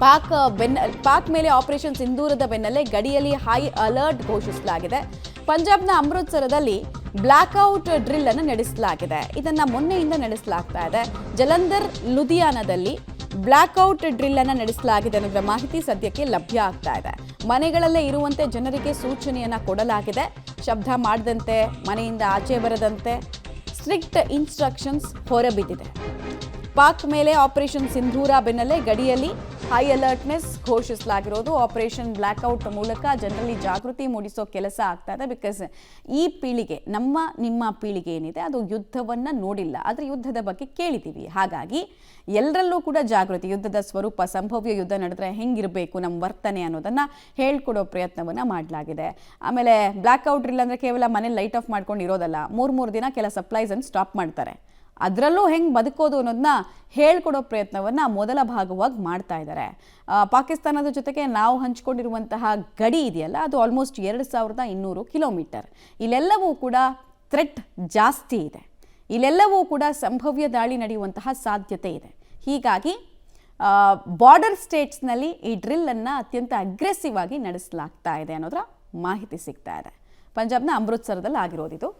ಪಾಕ್ ಮೇಲೆ ಆಪರೇಷನ್ ಸಿಂಧೂರದ ಬೆನ್ನಲ್ಲೇ ಗಡಿಯಲ್ಲಿ ಹೈ ಅಲರ್ಟ್ ಘೋಷಿಸಲಾಗಿದೆ. ಪಂಜಾಬ್ನ ಅಮೃತಸರದಲ್ಲಿ ಬ್ಲಾಕ್ಔಟ್ ಡ್ರಿಲ್ ಅನ್ನು ನಡೆಸಲಾಗಿದೆ. ಇದನ್ನ ಮೊನ್ನೆಯಿಂದ ನಡೆಸಲಾಗ್ತಾ ಇದೆ. ಜಲಂಧರ್ ಲುಧಿಯಾನದಲ್ಲಿ ಬ್ಲಾಕ್ಔಟ್ ಡ್ರಿಲ್ ಅನ್ನು ನಡೆಸಲಾಗಿದೆ ಅನ್ನೋದರ ಮಾಹಿತಿ ಸದ್ಯಕ್ಕೆ ಲಭ್ಯ ಆಗ್ತಾ ಇದೆ. ಮನೆಗಳಲ್ಲೇ ಇರುವಂತೆ ಜನರಿಗೆ ಸೂಚನೆಯನ್ನ ಕೊಡಲಾಗಿದೆ. ಶಬ್ದ ಮಾಡದಂತೆ, ಮನೆಯಿಂದ ಆಚೆ ಬರದಂತೆ ಸ್ಟ್ರಿಕ್ಟ್ ಇನ್ಸ್ಟ್ರಕ್ಷನ್ಸ್ ಹೊರಬಿದ್ದಿದೆ. ಪಾಕ್ ಮೇಲೆ ಆಪರೇಷನ್ ಸಿಂಧೂರ ಬೆನ್ನಲ್ಲೇ ಗಡಿಯಲ್ಲಿ ಹೈ ಅಲರ್ಟ್ನೆಸ್ ಘೋಷಿಸಲಾಗಿರೋದು. ಆಪರೇಷನ್ ಬ್ಲಾಕ್ಔಟ್ ಮೂಲಕ ಜನರಲ್ಲಿ ಜಾಗೃತಿ ಮೂಡಿಸೋ ಕೆಲಸ ಆಗ್ತಾ ಇದೆ. ಬಿಕಾಸ್ ಈ ಪೀಳಿಗೆ, ನಿಮ್ಮ ಪೀಳಿಗೆ ಏನಿದೆ ಅದು ಯುದ್ಧವನ್ನು ನೋಡಿಲ್ಲ, ಆದರೆ ಯುದ್ಧದ ಬಗ್ಗೆ ಕೇಳಿದ್ದೀವಿ. ಹಾಗಾಗಿ ಎಲ್ಲರಲ್ಲೂ ಕೂಡ ಜಾಗೃತಿ, ಯುದ್ಧದ ಸ್ವರೂಪ, ಸಂಭವ್ಯ ಯುದ್ಧ ನಡೆದ್ರೆ ಹೆಂಗಿರಬೇಕು ನಮ್ಮ ವರ್ತನೆ ಅನ್ನೋದನ್ನು ಹೇಳ್ಕೊಡೋ ಪ್ರಯತ್ನವನ್ನು ಮಾಡಲಾಗಿದೆ. ಆಮೇಲೆ ಬ್ಲಾಕ್ಔಟ್ ಡ್ರಿಲ್ ಅಂದರೆ ಕೇವಲ ಮನೇಲಿ ಲೈಟ್ ಆಫ್ ಮಾಡ್ಕೊಂಡು ಇರೋದಲ್ಲ, 3 ದಿನ ಕೆಲ ಸಪ್ಲೈಸನ್ನು ಸ್ಟಾಪ್ ಮಾಡ್ತಾರೆ. ಅದರಲ್ಲೂ ಹೆಂಗೆ ಬದುಕೋದು ಅನ್ನೋದನ್ನ ಹೇಳ್ಕೊಡೋ ಪ್ರಯತ್ನವನ್ನು ಮೊದಲ ಭಾಗವಾಗಿ ಮಾಡ್ತಾ ಇದ್ದಾರೆ. ಪಾಕಿಸ್ತಾನದ ಜೊತೆಗೆ ನಾವು ಹಂಚಿಕೊಂಡಿರುವಂತಹ ಗಡಿ ಇದೆಯಲ್ಲ, ಅದು ಆಲ್ಮೋಸ್ಟ್ 2200 ಕಿಲೋಮೀಟರ್. ಇಲ್ಲೆಲ್ಲವೂ ಕೂಡ ಥ್ರೆಟ್ ಜಾಸ್ತಿ ಇದೆ. ಇಲ್ಲೆಲ್ಲವೂ ಕೂಡ ಸಂಭವ್ಯ ದಾಳಿ ನಡೆಯುವಂತಹ ಸಾಧ್ಯತೆ ಇದೆ. ಹೀಗಾಗಿ ಬಾರ್ಡರ್ ಸ್ಟೇಟ್ಸ್ನಲ್ಲಿ ಈ ಡ್ರಿಲ್ಲನ್ನು ಅತ್ಯಂತ ಅಗ್ರೆಸಿವ್ ಆಗಿ ನಡೆಸಲಾಗ್ತಾ ಇದೆ ಅನ್ನೋದರ ಮಾಹಿತಿ ಸಿಗ್ತಾ ಇದೆ. ಪಂಜಾಬ್ನ ಅಮೃತಸರದಲ್ಲಿ ಆಗಿರೋದಿದು.